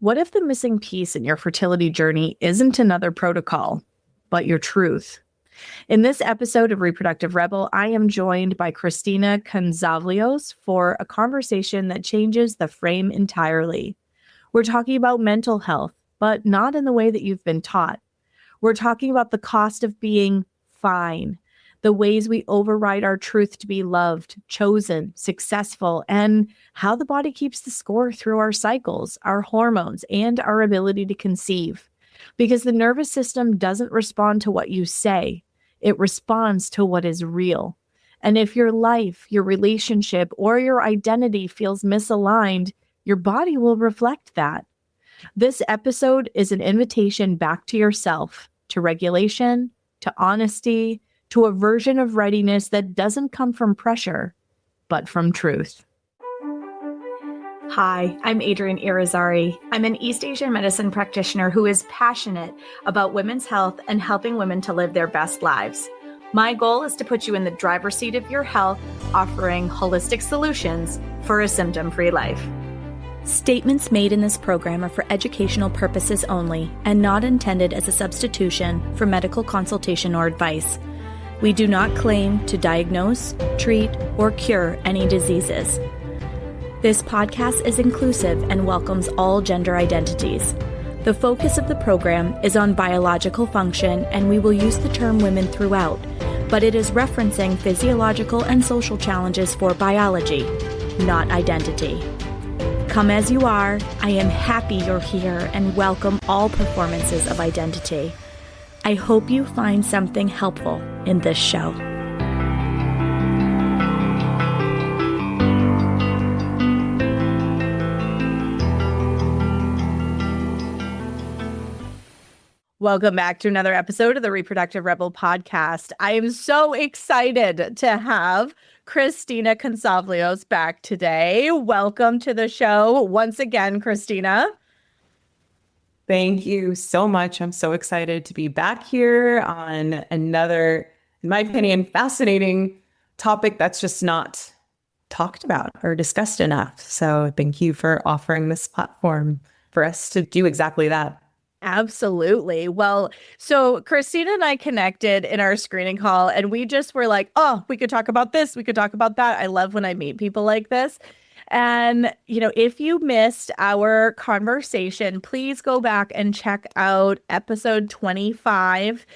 What if the missing piece in your fertility journey isn't another protocol, but your truth? In this episode of Reproductive Rebel, I am joined by Christina Kantzavelos for a conversation that changes the frame entirely. We're talking about mental health, but not in the way that you've been taught. We're talking about the cost of being fine, the ways we override our truth to be loved, chosen, successful, and how the body keeps the score through our cycles, our hormones, and our ability to conceive. Because the nervous system doesn't respond to what you say, it responds to what is real. And if your life, your relationship, or your identity feels misaligned, your body will reflect that. This episode is an invitation back to yourself, to regulation, to honesty, to a version of readiness that doesn't come from pressure, but from truth. Hi, I'm Adrienne Irizarry. I'm an East Asian medicine practitioner who is passionate about women's health and helping women to live their best lives. My goal is to put you in the driver's seat of your health, offering holistic solutions for a symptom-free life. Statements made in this program are for educational purposes only and not intended as a substitution for medical consultation or advice. We do not claim to diagnose, treat, or cure any diseases. This podcast is inclusive and welcomes all gender identities. The focus of the program is on biological function, and we will use the term women throughout, but it is referencing physiological and social challenges for biology, not identity. Come as you are, I am happy you're here and welcome all performances of identity. I hope you find something helpful in this show. Welcome back to another episode of the Reproductive Rebel podcast. I am so excited to have Christina Kantzavelos back today. Welcome to the show once again, Christina. Thank you so much. I'm so excited to be back here on another, in my opinion, fascinating topic that's just not talked about or discussed enough. So thank you for offering this platform for us to do exactly that. Absolutely. Well, so Christina and I connected in our screening call and we just were like, oh, we could talk about this. We could talk about that. I love when I meet people like this. And, if you missed our conversation, please go back and check out episode 25.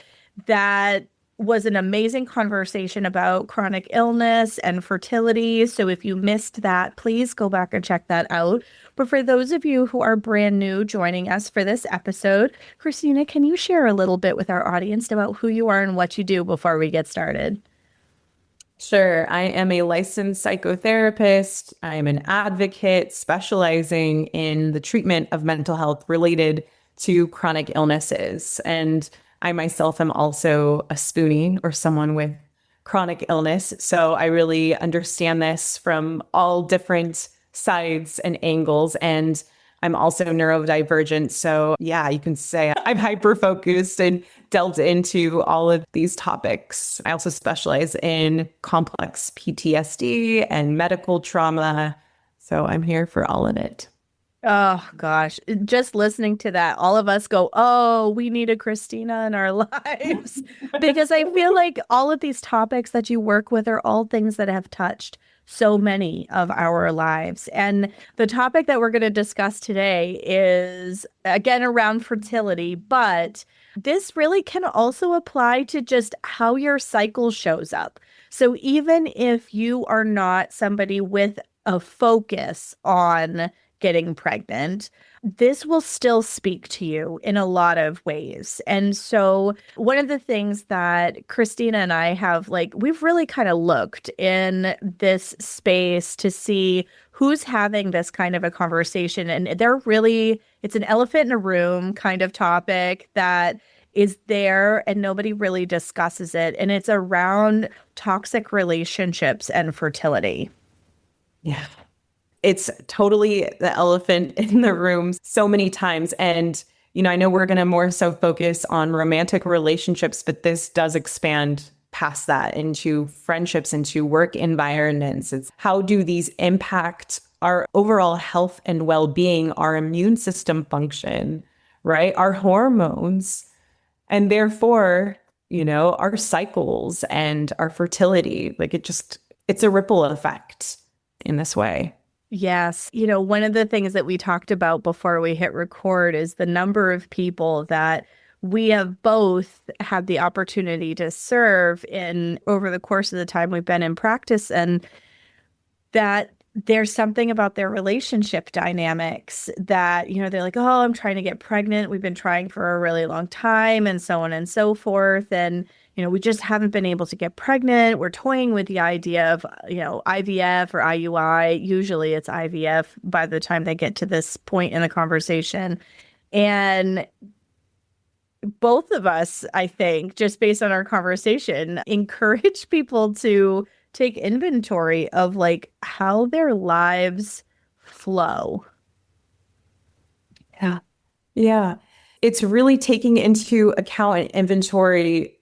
That was an amazing conversation about chronic illness and fertility. So if you missed that, please go back and check that out. But for those of you who are brand new joining us for this episode, Christina, can you share a little bit with our audience about who you are and what you do before we get started? Sure. I am a licensed psychotherapist. I am an advocate specializing in the treatment of mental health related to chronic illnesses. And I myself am also a spoonie or someone with chronic illness. So I really understand this from all different sides and angles. And I'm also neurodivergent. So yeah, you can say I'm hyper-focused and delved into all of these topics. I also specialize in complex PTSD and medical trauma. So I'm here for all of it. Oh, gosh. Just listening to that, all of us go, oh, we need a Christina in our lives. Because I feel like all of these topics that you work with are all things that have touched so many of our lives. And the topic that we're going to discuss today is, again, around fertility, but this really can also apply to just how your cycle shows up. So even if you are not somebody with a focus on getting pregnant, this will still speak to you in a lot of ways. And so one of the things that Christina and I have, we've really kind of looked in this space to see who's having this kind of a conversation. And it's an elephant in a room kind of topic that is there and nobody really discusses it. And it's around toxic relationships and fertility. Yeah. It's totally the elephant in the room so many times. And, I know we're going to more so focus on romantic relationships, but this does expand past that into friendships, into work environments. It's how do these impact our overall health and well-being, our immune system function, right? Our hormones, and therefore, our cycles and our fertility. Like it's a ripple effect in this way. Yes. One of the things that we talked about before we hit record is the number of people that we have both had the opportunity to serve in over the course of the time we've been in practice, and that there's something about their relationship dynamics that, they're like, oh, I'm trying to get pregnant. We've been trying for a really long time and so on and so forth. And, we just haven't been able to get pregnant. We're toying with the idea of, IVF or IUI. Usually it's IVF by the time they get to this point in the conversation. And both of us, I think, just based on our conversation, encourage people to take inventory of like how their lives flow. Yeah. Yeah. It's really taking into account and inventory,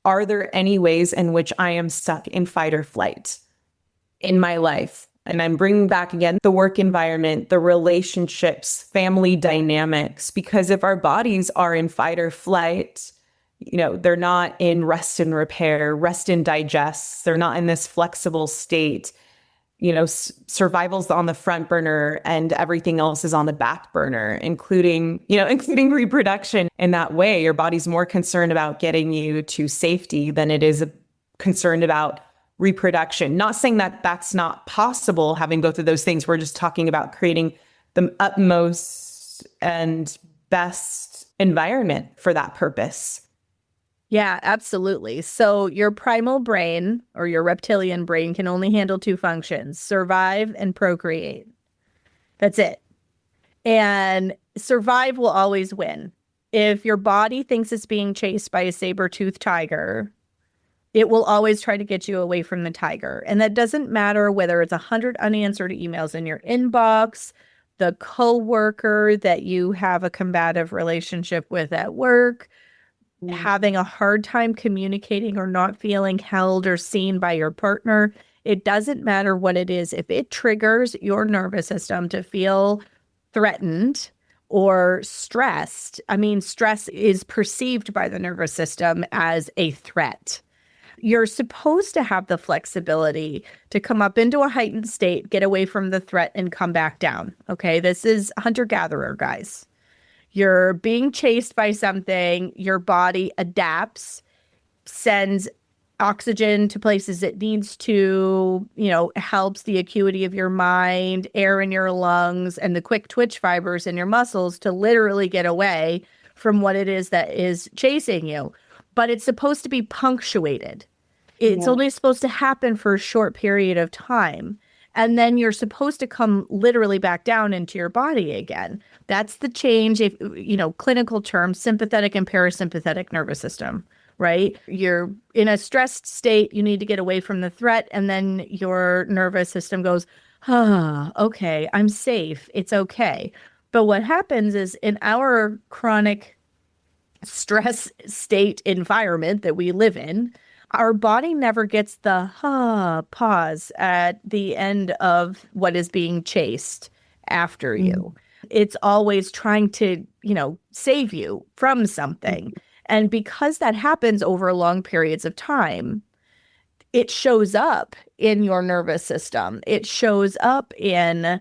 are there any ways in which I am stuck in fight or flight in my life? And I'm bringing back again the work environment, the relationships, family dynamics, because if our bodies are in fight or flight, they're not in rest and repair, rest and digest. They're not in this flexible state. Survival's on the front burner and everything else is on the back burner, including reproduction. In that way, your body's more concerned about getting you to safety than it is concerned about reproduction. Not saying that that's not possible, having both of those things. We're just talking about creating the utmost and best environment for that purpose. Yeah, absolutely. So your primal brain or your reptilian brain can only handle two functions: survive and procreate. That's it. And survive will always win. If your body thinks it's being chased by a saber-toothed tiger, it will always try to get you away from the tiger. And that doesn't matter whether it's 100 unanswered emails in your inbox, the coworker that you have a combative relationship with at work, having a hard time communicating or not feeling held or seen by your partner. It doesn't matter what it is. If it triggers your nervous system to feel threatened or stressed, stress is perceived by the nervous system as a threat. You're supposed to have the flexibility to come up into a heightened state, get away from the threat, and come back down. Okay, this is hunter-gatherer, guys. You're being chased by something, your body adapts, sends oxygen to places it needs to, helps the acuity of your mind, air in your lungs, and the quick twitch fibers in your muscles to literally get away from what it is that is chasing you. But it's supposed to be punctuated. It's only supposed to happen for a short period of time. And then you're supposed to come literally back down into your body again. That's the change, if clinical terms, sympathetic and parasympathetic nervous system, right? You're in a stressed state, you need to get away from the threat, and then your nervous system goes, okay, I'm safe, it's okay. But what happens is in our chronic stress state environment that we live in, our body never gets the pause at the end of what is being chased after you. It's always trying to, save you from something. And because that happens over long periods of time, it shows up in your nervous system. It shows up in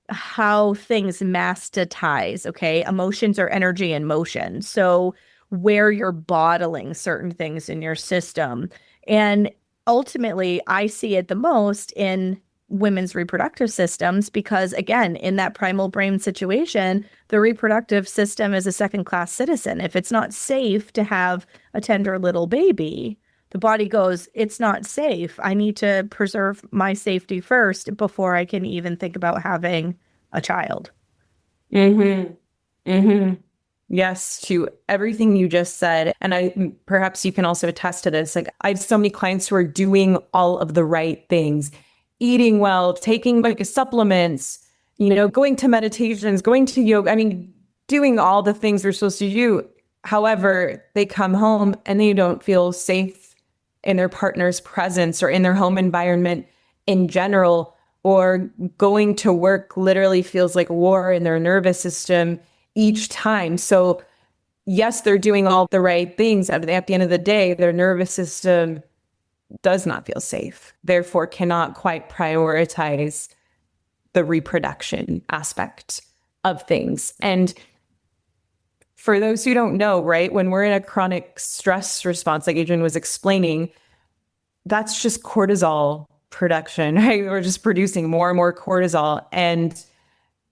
how things mastitize, okay? Emotions are energy in motion. So where you're bottling certain things in your system. And ultimately, I see it the most in women's reproductive systems because, again, in that primal brain situation, the reproductive system is a second-class citizen. If it's not safe to have a tender little baby, the body goes, it's not safe. I need to preserve my safety first before I can even think about having a child. Yes, to everything you just said. And perhaps you can also attest to this. Like, I have so many clients who are doing all of the right things, eating well, taking supplements, going to meditations, going to yoga. Doing all the things we're supposed to do. However, they come home and they don't feel safe in their partner's presence or in their home environment in general, or going to work literally feels like war in their nervous system each time. So yes, they're doing all the right things. At the end of the day, their nervous system does not feel safe, therefore cannot quite prioritize the reproduction aspect of things. And for those who don't know, right, when we're in a chronic stress response, like Adrienne was explaining, that's just cortisol production, right? We're just producing more and more cortisol. And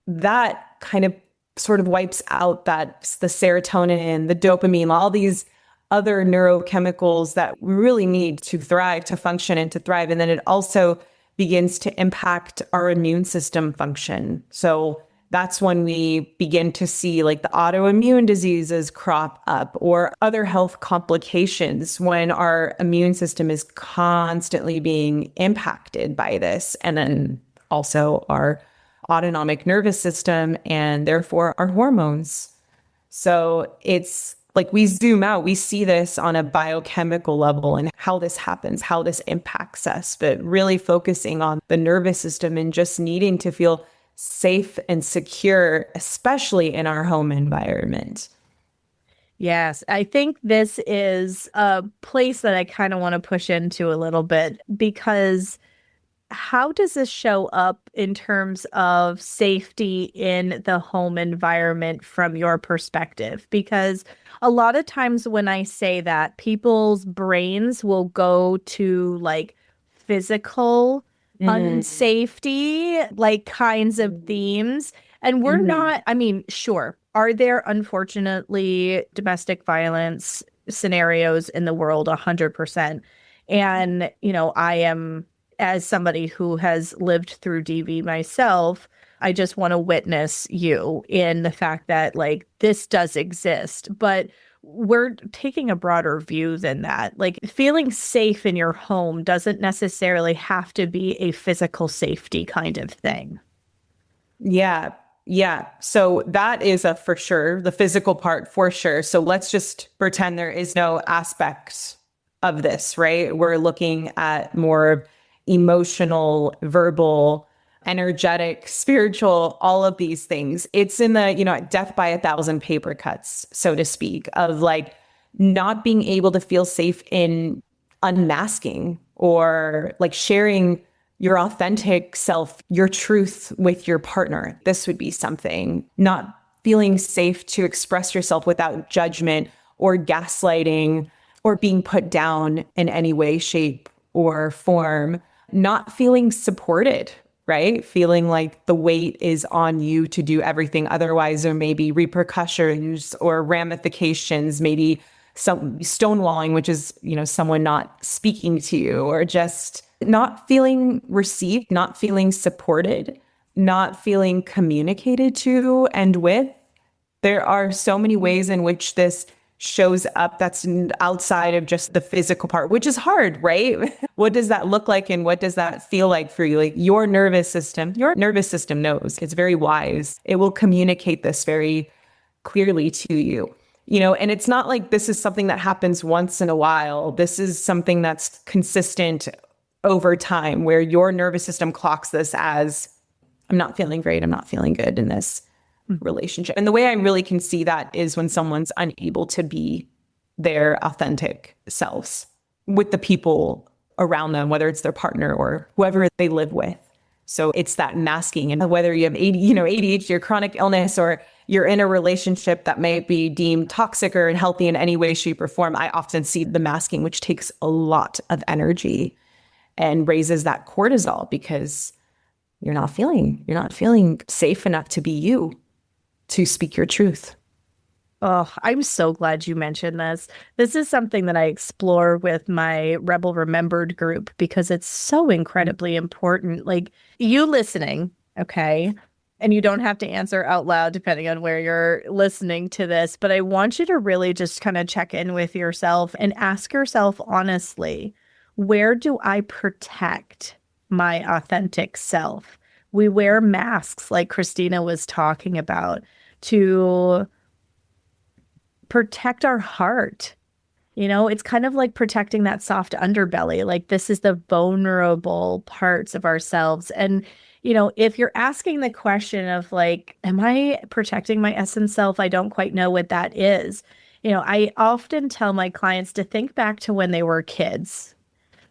that kind of sort of wipes out the serotonin, the dopamine, all these other neurochemicals that we really need to thrive, to function and to thrive. And then it also begins to impact our immune system function. So that's when we begin to see like the autoimmune diseases crop up or other health complications when our immune system is constantly being impacted by this. And then also our autonomic nervous system and therefore our hormones. So it's like we zoom out, we see this on a biochemical level and how this happens, how this impacts us, but really focusing on the nervous system and just needing to feel safe and secure, especially in our home environment. Yes, I think this is a place that I kind of want to push into a little bit because how does this show up in terms of safety in the home environment from your perspective? Because a lot of times when I say that, people's brains will go to like physical unsafety, like kinds of themes. And we're not, I mean, sure, are there unfortunately domestic violence scenarios in the world? 100%. And, I am as somebody who has lived through DV myself, I just want to witness you in the fact that like this does exist, but we're taking a broader view than that. Like feeling safe in your home doesn't necessarily have to be a physical safety kind of thing. Yeah. Yeah. So that is a for sure, the physical part for sure. So let's just pretend there is no aspect of this, right? We're looking at more emotional, verbal, energetic, spiritual, all of these things. It's in the, death by 1,000 paper cuts, so to speak, of like not being able to feel safe in unmasking or like sharing your authentic self, your truth with your partner. This would be something. Not feeling safe to express yourself without judgment or gaslighting or being put down in any way, shape, or form. Not feeling supported, right? Feeling like the weight is on you to do everything. Otherwise, there may be repercussions or ramifications, maybe some stonewalling, which is, someone not speaking to you or just not feeling received, not feeling supported, not feeling communicated to and with. There are so many ways in which this shows up that's outside of just the physical part, which is hard, right? What does that look like and what does that feel like for you? Like your nervous system knows. It's very wise. It will communicate this very clearly to you. And it's not like this is something that happens once in a while. This is something that's consistent over time where your nervous system clocks this as I'm not feeling great. I'm not feeling good in this relationship. And the way I really can see that is when someone's unable to be their authentic selves with the people around them, whether it's their partner or whoever they live with. So it's that masking, and whether you have ADHD or chronic illness, or you're in a relationship that may be deemed toxic or unhealthy in any way, shape, or form, I often see the masking, which takes a lot of energy and raises that cortisol because you're not feeling safe enough to be you, to speak your truth. Oh, I'm so glad you mentioned this. This is something that I explore with my Rebel Remembered group because it's so incredibly important. Like you listening, okay? And you don't have to answer out loud depending on where you're listening to this, but I want you to really just kind of check in with yourself and ask yourself honestly, where do I protect my authentic self? We wear masks like Christina was talking about to protect our heart It's kind of like protecting that soft underbelly. Like this is the vulnerable parts of ourselves. And, if you're asking the question of like, am I protecting my essence self? I don't quite know what that is. I often tell my clients to think back to when they were kids,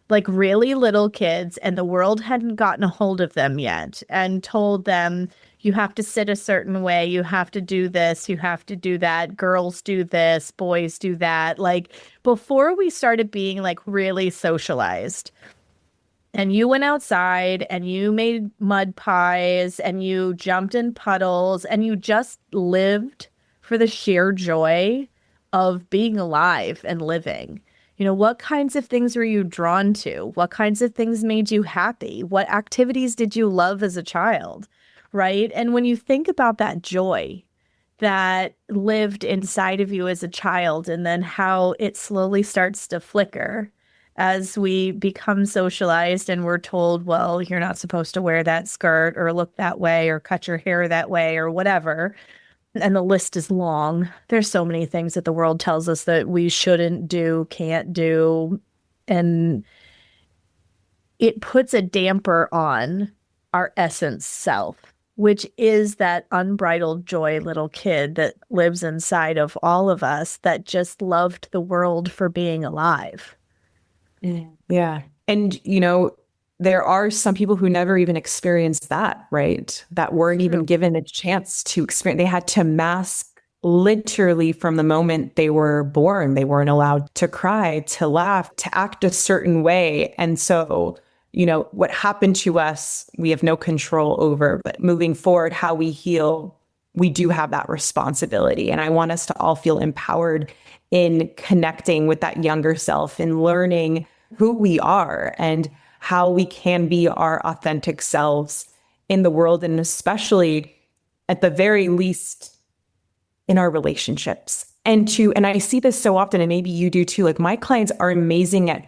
like really little kids, and the world hadn't gotten a hold of them yet and told them, you have to sit a certain way, you have to do this, you have to do that, girls do this, boys do that. Like before we started being like really socialized. And you went outside and you made mud pies and you jumped in puddles and you just lived for the sheer joy of being alive and living. What kinds of things were you drawn to? What kinds of things made you happy? What activities did you love as a child? Right? And when you think about that joy that lived inside of you as a child and then how it slowly starts to flicker as we become socialized and we're told, well, you're not supposed to wear that skirt or look that way or cut your hair that way or whatever. And the list is long. There's so many things that the world tells us that we shouldn't do, can't do. And it puts a damper on our essence self, which is that unbridled joy little kid that lives inside of all of us that just loved the world for being alive. Yeah. And, there are some people who never even experienced that, right? That weren't even given a chance to experience. They had to mask literally from the moment they were born. They weren't allowed to cry, to laugh, to act a certain way. And so, what happened to us, we have no control over. But moving forward, how we heal, we do have that responsibility. And I want us to all feel empowered in connecting with that younger self and learning who we are and how we can be our authentic selves in the world, and especially at the very least in our relationships. And I see this so often, and maybe you do too, like my clients are amazing at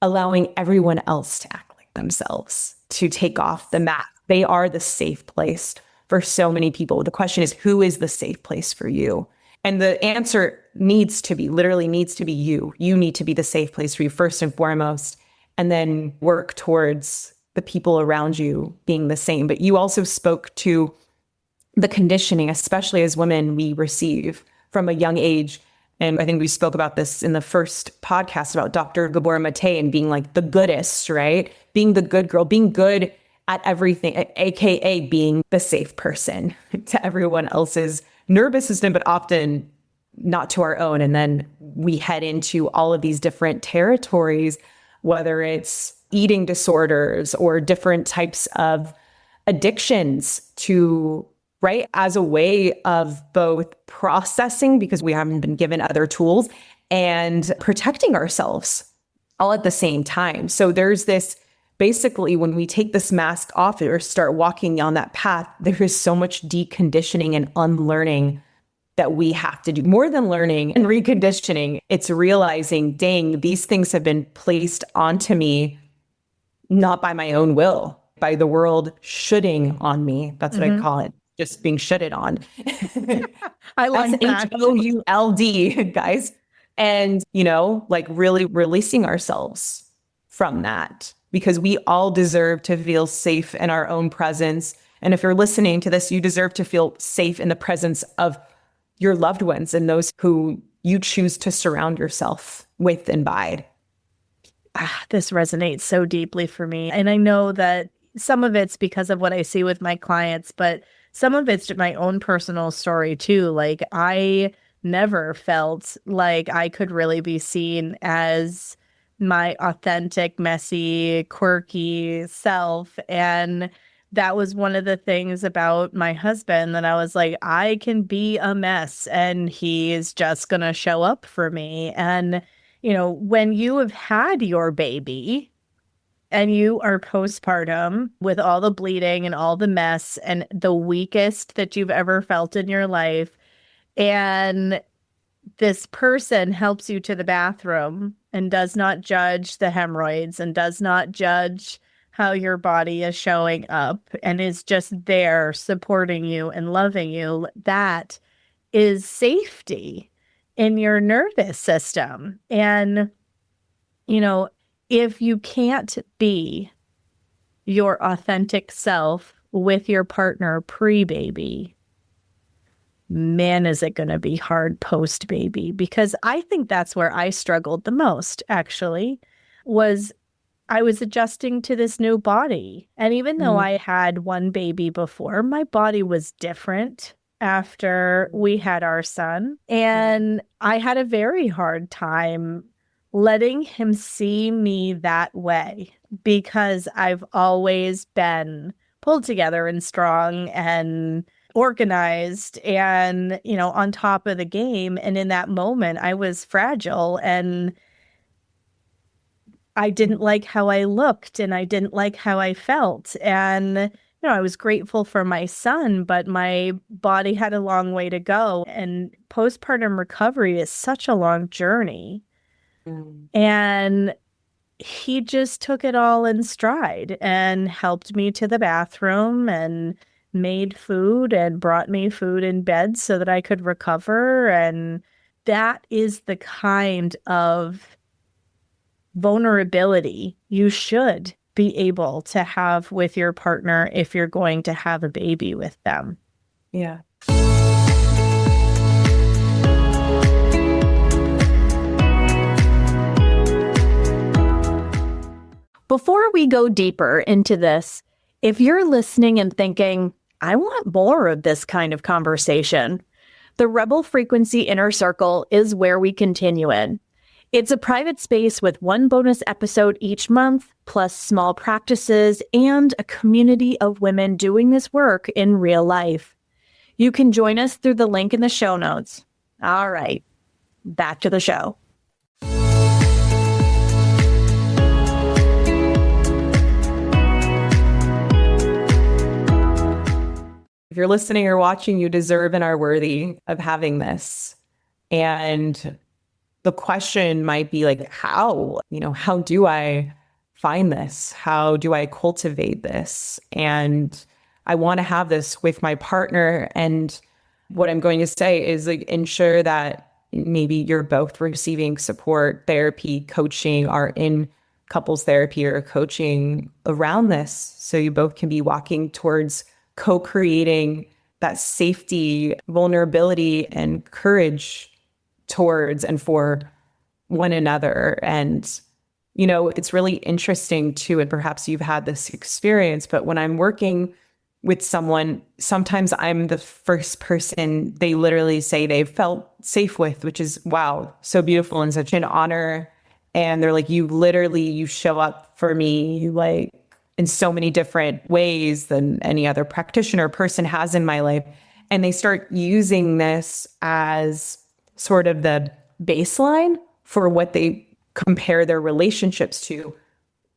allowing everyone else to act like themselves, to take off the mask. They are the safe place for so many people. The question is, who is the safe place for you? And the answer literally needs to be you. You need to be the safe place for you first and foremost, and then work towards the people around you being the same. But you also spoke to the conditioning, especially as women, we receive from a young age. And I think we spoke about this in the first podcast about Dr. Gabor Mate and being like the goodest, right? Being the good girl, being good at everything, AKA being the safe person to everyone else's nervous system, but often not to our own. And then we head into all of these different territories, whether it's eating disorders or different types of addictions right, as a way of both processing because we haven't been given other tools and protecting ourselves all at the same time. So there's this, basically, when we take this mask off or start walking on that path, there is so much deconditioning and unlearning that we have to do. More than learning and reconditioning, it's realizing, dang, these things have been placed onto me, not by my own will, by the world shooting on me. That's what I call it. Just being shitted on. I like that. HOULD, guys. And, like really releasing ourselves from that, because we all deserve to feel safe in our own presence. And if you're listening to this, you deserve to feel safe in the presence of your loved ones and those who you choose to surround yourself with and by. This resonates so deeply for me. And I know that some of it's because of what I see with my clients, but some of it's my own personal story too. Like I never felt like I could really be seen as my authentic, messy, quirky self. And that was one of the things about my husband that I was like, I can be a mess and he is just going to show up for me. And, when you have had your baby and you are postpartum with all the bleeding and all the mess and the weakest that you've ever felt in your life, and this person helps you to the bathroom and does not judge the hemorrhoids and does not judge how your body is showing up and is just there supporting you and loving you, that is safety. in your nervous system. And, you know, if you can't be your authentic self with your partner pre-baby, man, is it going to be hard post-baby? Because I think that's where I struggled the most, actually, was I was adjusting to this new body. And even though I had one baby before, my body was different after we had our son. And I had a very hard time letting him see me that way because I've always been pulled together and strong and organized and, you know, on top of the game. And in that moment, I was fragile and I didn't like how I looked and I didn't like how I felt. And, you know, I was grateful for my son, but my body had a long way to go. And postpartum recovery is such a long journey. And he just took it all in stride and helped me to the bathroom and made food and brought me food in bed so that I could recover. And that is the kind of vulnerability you should be able to have with your partner if you're going to have a baby with them. Yeah. Before we go deeper into this, if you're listening and thinking, I want more of this kind of conversation, the Rebel Frequency Inner Circle is where we continue in. It's a private space with one bonus episode each month, plus small practices and a community of women doing this work in real life. You can join us through the link in the show notes. All right, back to the show. If you're listening or watching, you deserve and are worthy of having this. And the question might be like, how do I find this? How do I cultivate this? And I want to have this with my partner. And what I'm going to say is like, ensure that maybe you're both receiving support, therapy, coaching, are in couples therapy or coaching around this. So you both can be walking towards co-creating that safety, vulnerability, and courage towards and for one another. And, you know, it's really interesting too, and perhaps you've had this experience, but when I'm working with someone, sometimes I'm the first person they literally say they've felt safe with, which is, wow, so beautiful and such an honor. And they're like, you show up for me, like, in so many different ways than any other practitioner or person has in my life. And they start using this as sort of the baseline for what they compare their relationships to,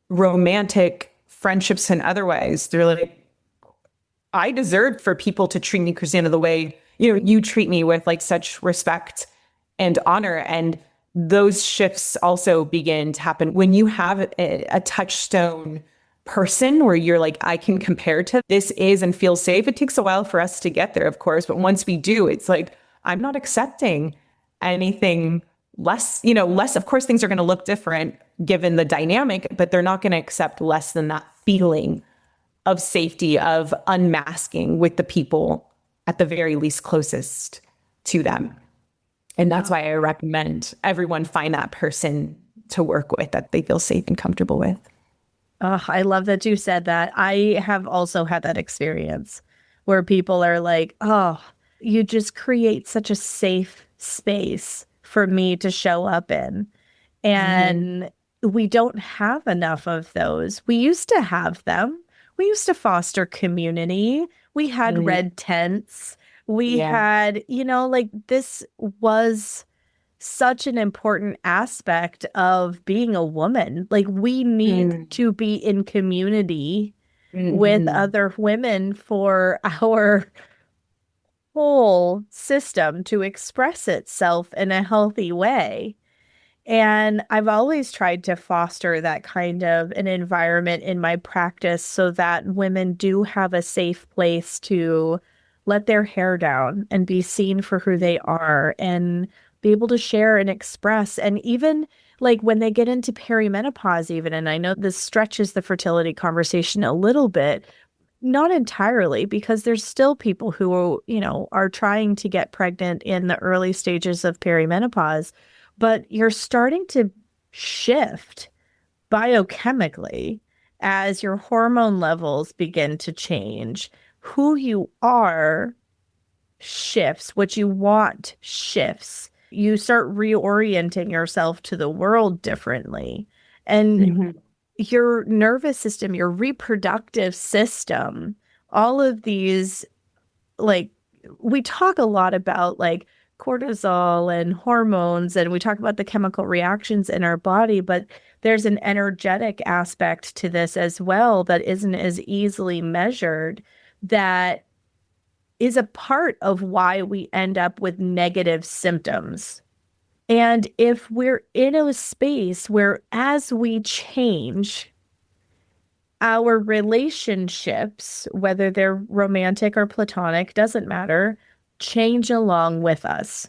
romantic friendships and otherwise. They're like, I deserve for people to treat me, Christina, the way, you know, you treat me with like such respect and honor. And those shifts also begin to happen when you have a touchstone person where you're like, I can compare to this is and feel safe. It takes a while for us to get there, of course, but once we do, it's like, I'm not accepting anything less, of course, things are going to look different given the dynamic, but they're not going to accept less than that feeling of safety, of unmasking with the people at the very least closest to them. And that's why I recommend everyone find that person to work with that they feel safe and comfortable with. Oh, I love that you said that. I have also had that experience where people are like, oh, you just create such a safe space for me to show up in. And we don't have enough of those. We used to have them. We used to foster community. We had red tents. We had, like this was such an important aspect of being a woman. Like we need to be in community with other women for our whole system to express itself in a healthy way. And I've always tried to foster that kind of an environment in my practice so that women do have a safe place to let their hair down and be seen for who they are and be able to share and express. And even like when they get into perimenopause, even, and I know this stretches the fertility conversation a little bit, not entirely, because there's still people who, are trying to get pregnant in the early stages of perimenopause, but you're starting to shift biochemically as your hormone levels begin to change. Who you are shifts, what you want shifts. You start reorienting yourself to the world differently. And your nervous system, your reproductive system, all of these, like, we talk a lot about like cortisol and hormones, and we talk about the chemical reactions in our body, but there's an energetic aspect to this as well that isn't as easily measured, that is a part of why we end up with negative symptoms. And if we're in a space where as we change, our relationships, whether they're romantic or platonic, doesn't matter, change along with us.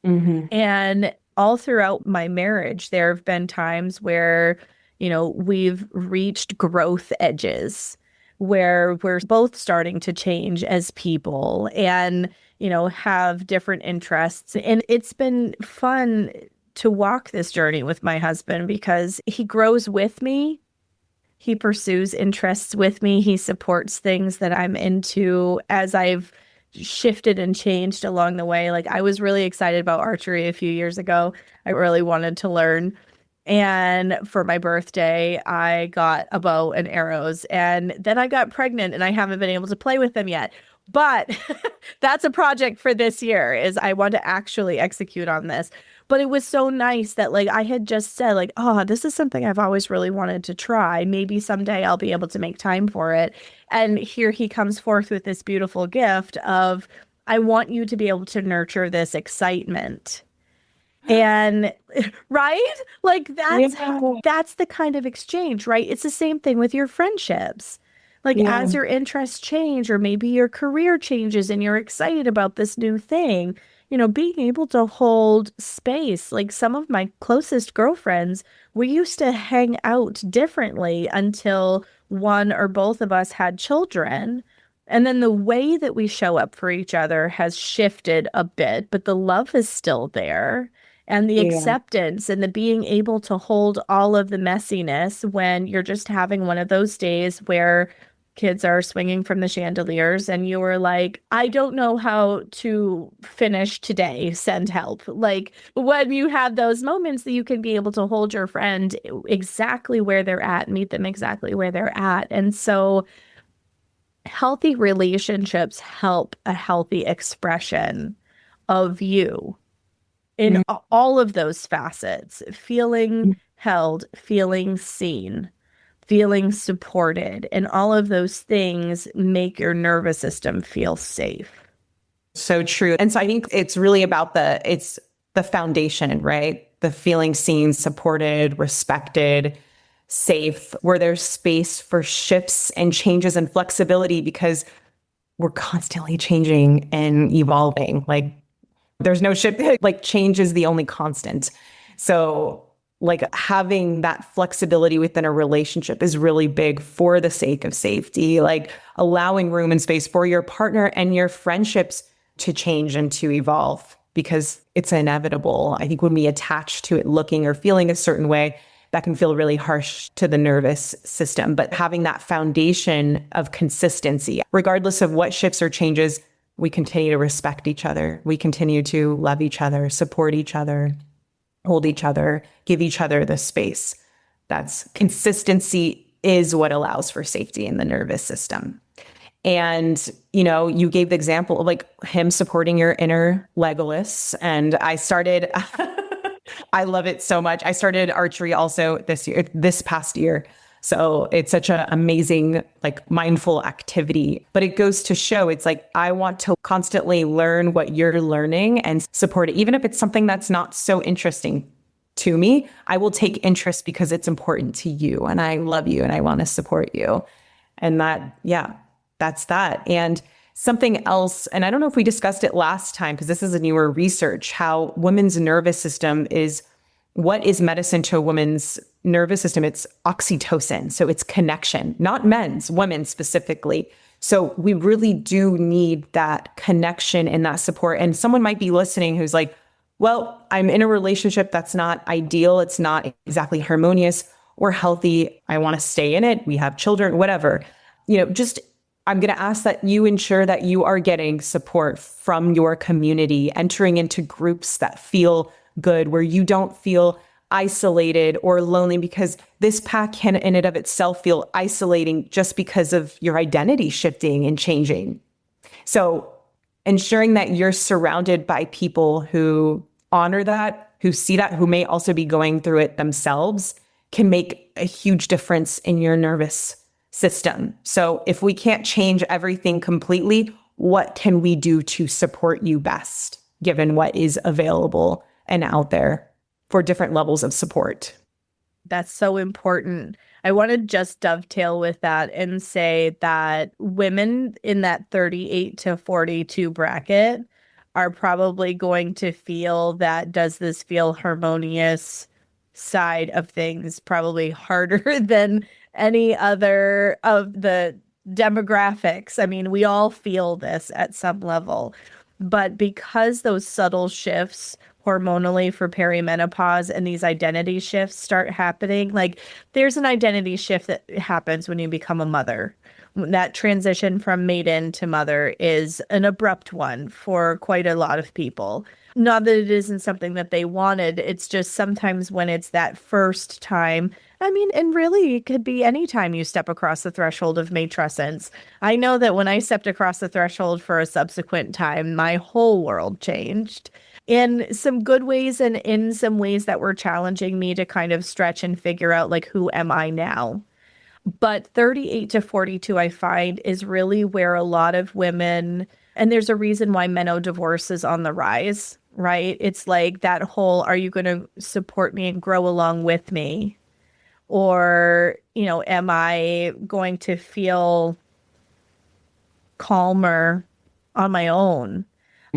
And all throughout my marriage, there have been times where, we've reached growth edges where we're both starting to change as people and, have different interests. And it's been fun to walk this journey with my husband because he grows with me. He pursues interests with me. He supports things that I'm into as I've shifted and changed along the way. Like, I was really excited about archery a few years ago. I really wanted to learn. And for my birthday, I got a bow and arrows. And then I got pregnant and I haven't been able to play with them yet. But that's a project for this year, is I want to actually execute on this. But it was so nice that like I had just said like, oh, this is something I've always really wanted to try. Maybe someday I'll be able to make time for it. And here he comes forth with this beautiful gift of, I want you to be able to nurture this excitement. And right? Like that's the kind of exchange, right? It's the same thing with your friendships. Like as your interests change, or maybe your career changes and you're excited about this new thing, being able to hold space. Like some of my closest girlfriends, we used to hang out differently until one or both of us had children. And then the way that we show up for each other has shifted a bit, but the love is still there. And the acceptance and the being able to hold all of the messiness when you're just having one of those days where kids are swinging from the chandeliers and you were like, I don't know how to finish today, send help. Like when you have those moments that you can be able to hold your friend exactly where they're at, meet them exactly where they're at. And so healthy relationships help a healthy expression of you in all of those facets, feeling held, feeling seen, feeling supported, and all of those things make your nervous system feel safe. So true. And so I think it's really about it's the foundation, right? The feeling seen, supported, respected, safe, where there's space for shifts and changes and flexibility, because we're constantly changing and evolving. Like there's no shift, like change is the only constant. So like having that flexibility within a relationship is really big for the sake of safety, like allowing room and space for your partner and your friendships to change and to evolve, because it's inevitable. I think when we attach to it looking or feeling a certain way, that can feel really harsh to the nervous system. But having that foundation of consistency, regardless of what shifts or changes, we continue to respect each other. We continue to love each other, support each other, hold each other, give each other the space. That's consistency is what allows for safety in the nervous system. And, you gave the example of like him supporting your inner Legolas. And I started, I love it so much. I started archery also this past year. So it's such an amazing, like mindful activity, but it goes to show it's like, I want to constantly learn what you're learning and support it. Even if it's something that's not so interesting to me, I will take interest because it's important to you and I love you and I want to support you. And that's that. And Something else, and I don't know if we discussed it last time because this is a newer research, how women's nervous system is what is medicine to a woman's nervous system? It's oxytocin. So it's connection, not men's, women specifically. So we really do need that connection and that support. And someone might be listening who's like, well, I'm in a relationship that's not ideal. It's not exactly harmonious or healthy. I want to stay in it. We have children, whatever. Just I'm going to ask that you ensure that you are getting support from your community, entering into groups that feel good, where you don't feel isolated or lonely, because this pack can in and of itself feel isolating just because of your identity shifting and changing. So ensuring that you're surrounded by people who honor that, who see that, who may also be going through it themselves, can make a huge difference in your nervous system. So if we can't change everything completely, what can we do to support you best, given what is available and out there for different levels of support? That's so important. I want to just dovetail with that and say that women in that 38 to 42 bracket are probably going to feel that, does this feel harmonious side of things, probably harder than any other of the demographics. I mean, we all feel this at some level, but because those subtle shifts hormonally for perimenopause and these identity shifts start happening, like there's an identity shift that happens when you become a mother. That transition from maiden to mother is an abrupt one for quite a lot of people. Not that it isn't something that they wanted. It's just sometimes when it's that first time. I mean, and really, it could be any time you step across the threshold of matrescence. I know that when I stepped across the threshold for a subsequent time, my whole world changed in some good ways and in some ways that were challenging me to kind of stretch and figure out, like, who am I now? But 38 to 42, I find, is really where a lot of women, and there's a reason why meno divorce is on the rise, right? It's like that whole, are you going to support me and grow along with me? Or, am I going to feel calmer on my own?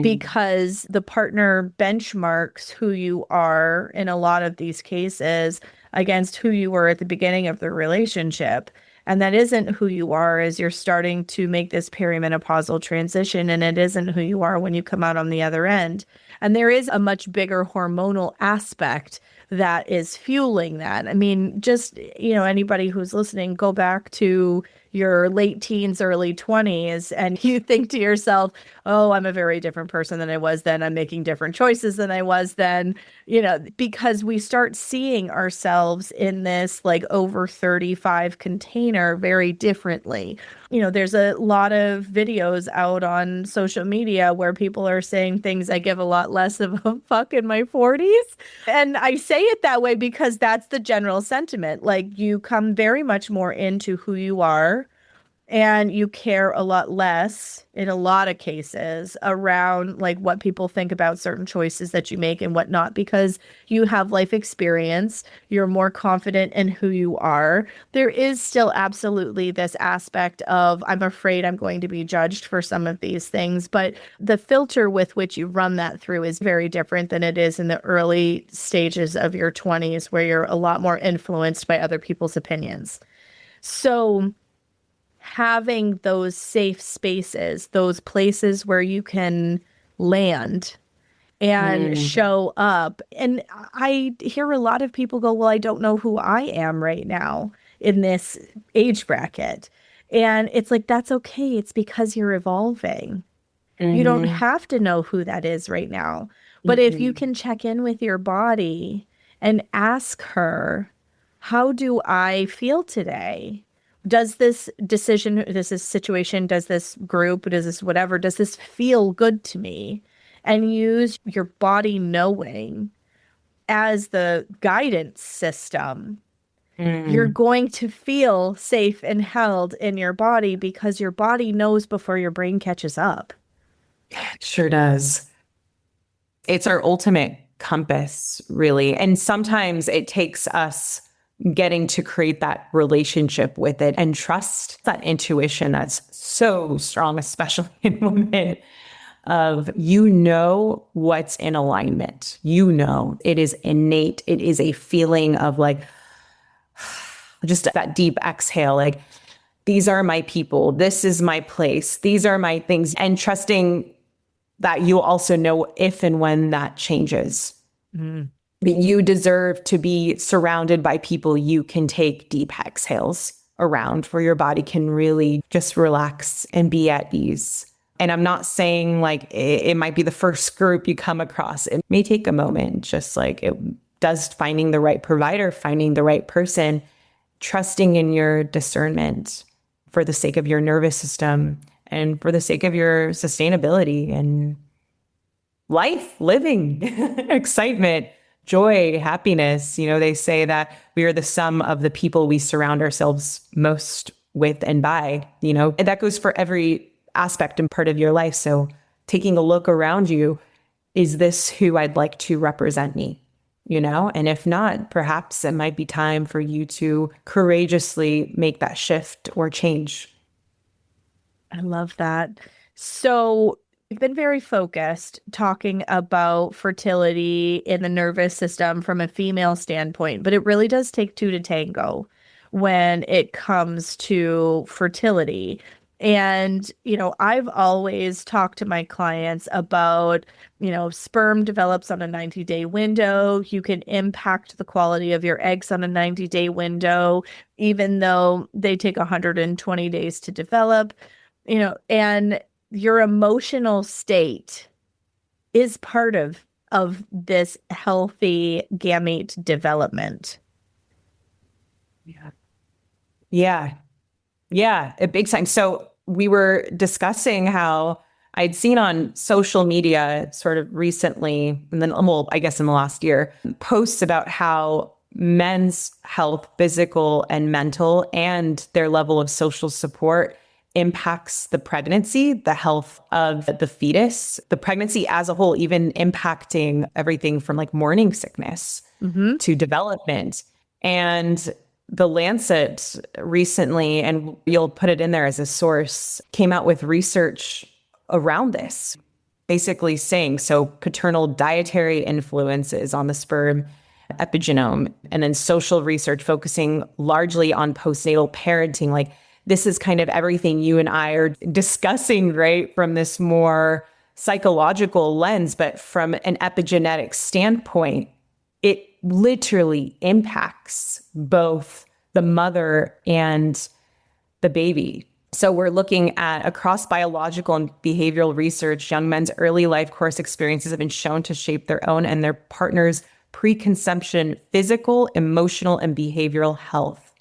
Because the partner benchmarks who you are in a lot of these cases against who you were at the beginning of the relationship. And that isn't who you are as you're starting to make this perimenopausal transition. And it isn't who you are when you come out on the other end. And there is a much bigger hormonal aspect that is fueling that. I mean, just, anybody who's listening, go back to your late teens, early 20s, and you think to yourself, oh, I'm a very different person than I was then. I'm making different choices than I was then, because we start seeing ourselves in this like over 35 container very differently. There's a lot of videos out on social media where people are saying things, I give a lot less of a fuck in my 40s. And I say it that way because that's the general sentiment. Like, you come very much more into who you are, and you care a lot less in a lot of cases around like what people think about certain choices that you make and whatnot, because you have life experience. You're more confident in who you are. There is still absolutely this aspect of, I'm afraid I'm going to be judged for some of these things, but the filter with which you run that through is very different than it is in the early stages of your 20s, where you're a lot more influenced by other people's opinions. So having those safe spaces, those places where you can land and show up. And I hear a lot of people go, well, I don't know who I am right now in this age bracket. And it's like, that's okay. It's because you're evolving. You don't have to know who that is right now. But if you can check in with your body and ask her, how do I feel today? Does this decision, does this situation, does this group, does this whatever, does this feel good to me? And use your body knowing as the guidance system. You're going to feel safe and held in your body because your body knows before your brain catches up. It sure does. It's our ultimate compass, really. And sometimes it takes us getting to create that relationship with it and trust that intuition that's so strong, especially in women, of what's in alignment. It is innate. It is a feeling of like just that deep exhale, like these are my people, this is my place, these are my things, and trusting that you also know if and when that changes. Mm. That you deserve to be surrounded by people you can take deep exhales around, where your body can really just relax and be at ease. And I'm not saying like it might be the first group you come across. It may take a moment, just like it does finding the right provider, finding the right person, trusting in your discernment for the sake of your nervous system and for the sake of your sustainability and life, living, excitement, joy, happiness. They say that we are the sum of the people we surround ourselves most with and by, and that goes for every aspect and part of your life. So taking a look around you, is this who I'd like to represent me? And if not, perhaps it might be time for you to courageously make that shift or change. I love that. So we've been very focused talking about fertility in the nervous system from a female standpoint, but it really does take two to tango when it comes to fertility. And, I've always talked to my clients about, sperm develops on a 90-day window. You can impact the quality of your eggs on a 90-day window, even though they take 120 days to develop, and your emotional state is part of this healthy gamete development. Yeah, a big time. So we were discussing how I'd seen on social media sort of recently, and then, well, I guess in the last year, posts about how men's health, physical and mental, and their level of social support impacts the pregnancy, the health of the fetus, the pregnancy as a whole, even impacting everything from like morning sickness to development. And the Lancet recently, and you'll put it in there as a source, came out with research around this, basically saying, so paternal dietary influences on the sperm epigenome, and then social research focusing largely on postnatal parenting. Like, this is kind of everything you and I are discussing, right? From this more psychological lens, but from an epigenetic standpoint, it literally impacts both the mother and the baby. So we're looking at across biological and behavioral research, young men's early life course experiences have been shown to shape their own and their partner's preconception, physical, emotional, and behavioral health.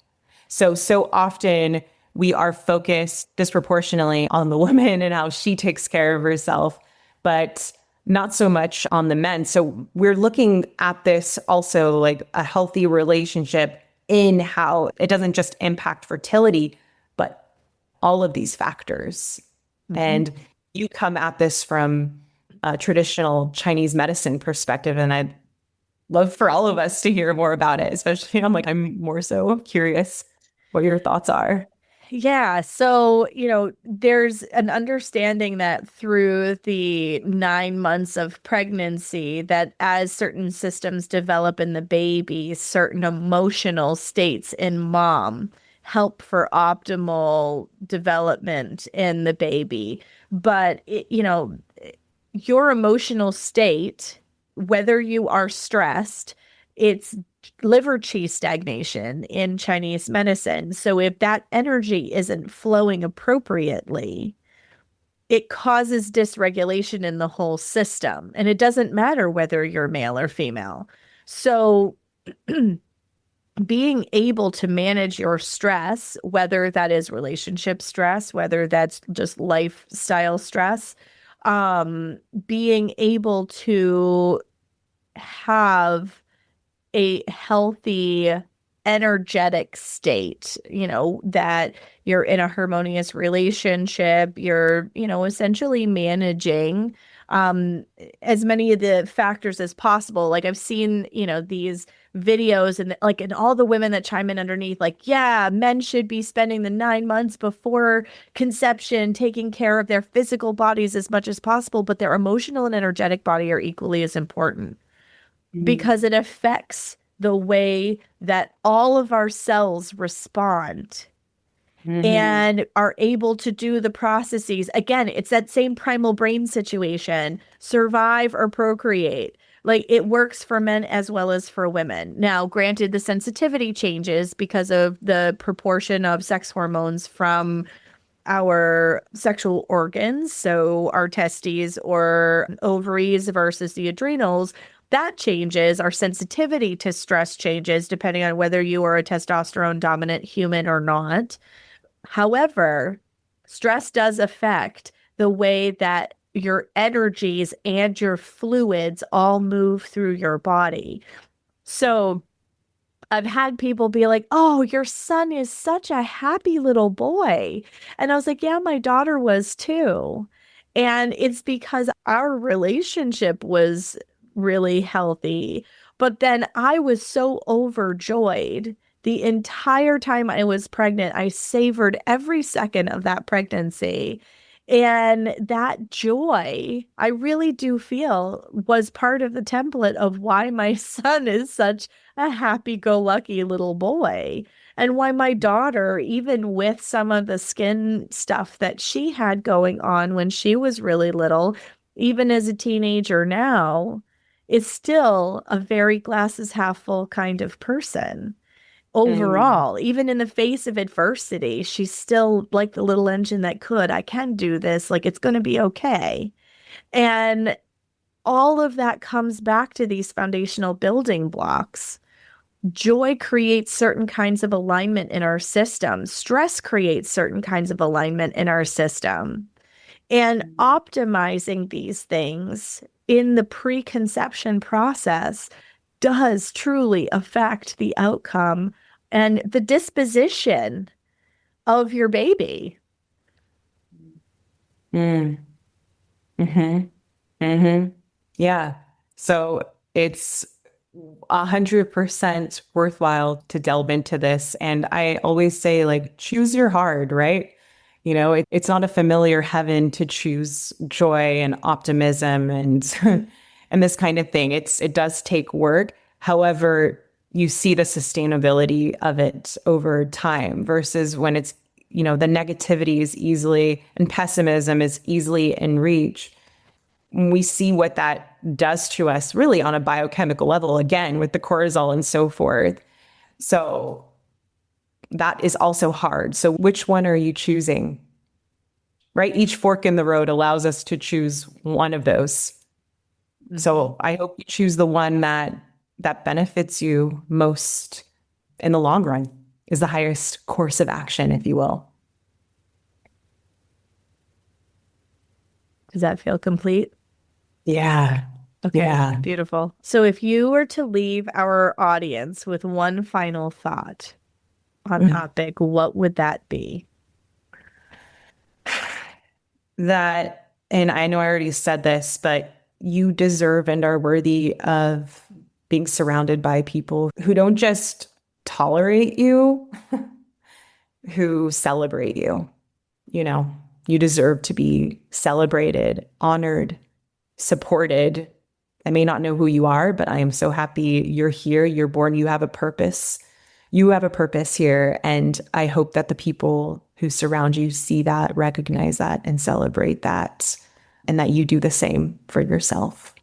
So often we are focused disproportionately on the woman and how she takes care of herself, but not so much on the men. So we're looking at this also like a healthy relationship in how it doesn't just impact fertility, but all of these factors. And you come at this from a traditional Chinese medicine perspective, and I'd love for all of us to hear more about it, especially I'm more so curious what your thoughts are. Yeah. So, there's an understanding that through the 9 months of pregnancy, that as certain systems develop in the baby, certain emotional states in mom help for optimal development in the baby. But, your emotional state, whether you are stressed, it's liver qi stagnation in Chinese medicine. So if that energy isn't flowing appropriately, it causes dysregulation in the whole system. And it doesn't matter whether you're male or female. So being able to manage your stress, whether that is relationship stress, whether that's just lifestyle stress, being able to have a healthy, energetic state, that you're in a harmonious relationship, you're, essentially managing as many of the factors as possible. Like I've seen, these videos and all the women that chime in underneath, like, yeah, men should be spending the 9 months before conception taking care of their physical bodies as much as possible, but their emotional and energetic body are equally as important because it affects the way that all of our cells respond and are able to do the processes. Again, it's that same primal brain situation, survive or procreate. Like it works for men as well as for women. Now, granted, the sensitivity changes because of the proportion of sex hormones from our sexual organs. So our testes or ovaries versus the adrenals, that changes. Our sensitivity to stress changes depending on whether you are a testosterone dominant human or not. However, stress does affect the way that your energies and your fluids all move through your body. So I've had people be like, oh, your son is such a happy little boy. And I was like, yeah, my daughter was too. And it's because our relationship was really healthy. But then I was so overjoyed the entire time I was pregnant. I savored every second of that pregnancy. And that joy, I really do feel, was part of the template of why my son is such a happy-go-lucky little boy. And why my daughter, even with some of the skin stuff that she had going on when she was really little, even as a teenager now, is still a very glasses half full kind of person. Overall, even in the face of adversity, she's still like the little engine that could. I can do this. Like, it's going to be okay. And all of that comes back to these foundational building blocks. Joy creates certain kinds of alignment in our system. Stress creates certain kinds of alignment in our system. And optimizing these things in the preconception process does truly affect the outcome and the disposition of your baby. Yeah. So it's 100% worthwhile to delve into this. And I always say, like, choose your hard, right? It's not a familiar heaven to choose joy and optimism and and this kind of thing. It does take work. However, you see the sustainability of it over time versus when it's, the negativity is easily and pessimism is easily in reach. We see what that does to us really on a biochemical level, again, with the cortisol and so forth. So that is also hard. So which one are you choosing? Right? Each fork in the road allows us to choose one of those. So I hope you choose the one that benefits you most in the long run, is the highest course of action, if you will. Does that feel complete? Yeah. Okay. Yeah. Beautiful. So if you were to leave our audience with one final thought on topic, what would that be? That, and I know I already said this, but you deserve and are worthy of being surrounded by people who don't just tolerate you, who celebrate you. You deserve to be celebrated, honored, supported. I may not know who you are, but I am so happy you're here. You're born. You have a purpose. You have a purpose here. And I hope that the people who surround you see that, recognize that, and celebrate that, and that you do the same for yourself.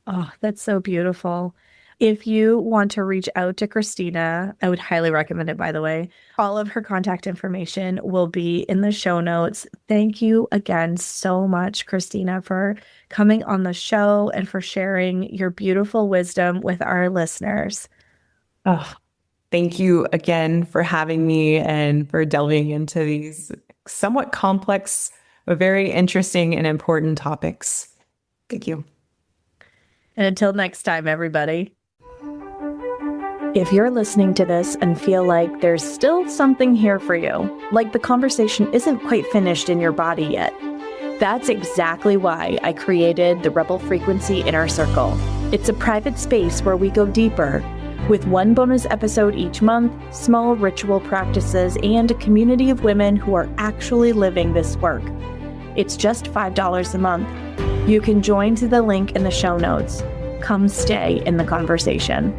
Oh, that's so beautiful. If you want to reach out to Christina, I would highly recommend it, by the way. All of her contact information will be in the show notes. Thank you again so much, Christina, for coming on the show and for sharing your beautiful wisdom with our listeners. Oh, thank you again for having me and for delving into these somewhat complex, but very interesting and important topics. Thank you. And until next time, everybody. If you're listening to this and feel like there's still something here for you, like the conversation isn't quite finished in your body yet, That's exactly why I created the Rebel Frequency Inner Circle. It's a private space where we go deeper, with one bonus episode each month, small ritual practices, and a community of women who are actually living this work. It's just $5 a month. You can join to the link in the show notes. Come stay in the conversation.